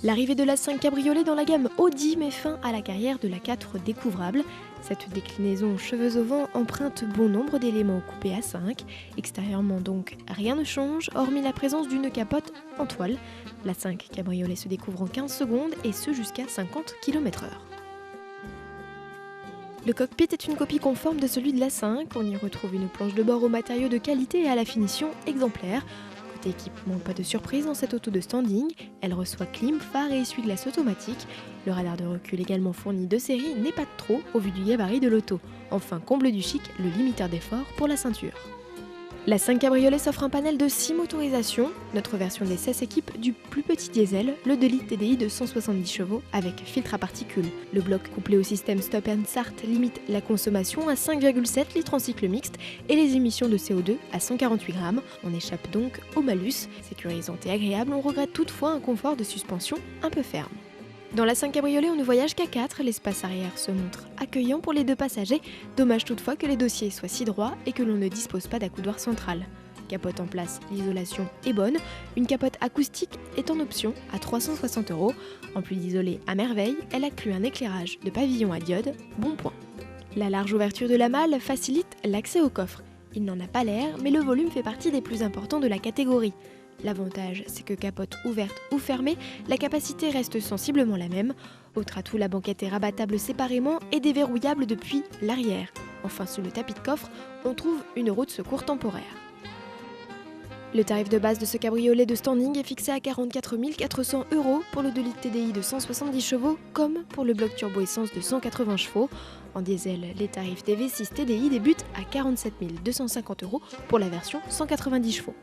L'arrivée de la 5 Cabriolet dans la gamme Audi met fin à la carrière de la 4 découvrable. Cette déclinaison cheveux au vent emprunte bon nombre d'éléments au coupé A5. Extérieurement donc, rien ne change, hormis la présence d'une capote en toile. La 5 Cabriolet se découvre en 15 secondes et ce jusqu'à 50 km/h. Le cockpit est une copie conforme de celui de la 5. On y retrouve une planche de bord aux matériaux de qualité et à la finition exemplaire. Côté équipement, pas de surprise dans cette auto de standing. Elle reçoit clim, phare et essuie-glace automatique. Le radar de recul également fourni de série n'est pas de trop au vu du gabarit de l'auto. Enfin, comble du chic, le limiteur d'effort pour la ceinture. La 5 Cabriolet s'offre un panel de 6 motorisations. Notre version d'essai s'équipe du plus petit diesel, le 2 litres TDI de 170 chevaux avec filtre à particules. Le bloc couplé au système Stop and Start limite la consommation à 5,7 litres en cycle mixte et les émissions de CO2 à 148 grammes. On échappe donc au malus. Sécurisante et agréable, on regrette toutefois un confort de suspension un peu ferme. Dans la 5 Cabriolet, on ne voyage qu'à 4, l'espace arrière se montre accueillant pour les 2 passagers, dommage toutefois que les dossiers soient si droits et que l'on ne dispose pas d'accoudoir central. Capote en place, l'isolation est bonne, une capote acoustique est en option à 360 €. En plus d'isoler à merveille, elle inclut un éclairage de pavillon à diode, bon point. La large ouverture de la malle facilite l'accès au coffre. Il n'en a pas l'air, mais le volume fait partie des plus importants de la catégorie. L'avantage, c'est que capote ouverte ou fermée, la capacité reste sensiblement la même. Autre atout, la banquette est rabattable séparément et déverrouillable depuis l'arrière. Enfin, sous le tapis de coffre, on trouve une roue de secours temporaire. Le tarif de base de ce cabriolet de standing est fixé à 44 400 € pour le 2 litres TDI de 170 chevaux, comme pour le bloc turbo essence de 180 chevaux. En diesel, les tarifs des V6 TDI débutent à 47 250 € pour la version 190 chevaux.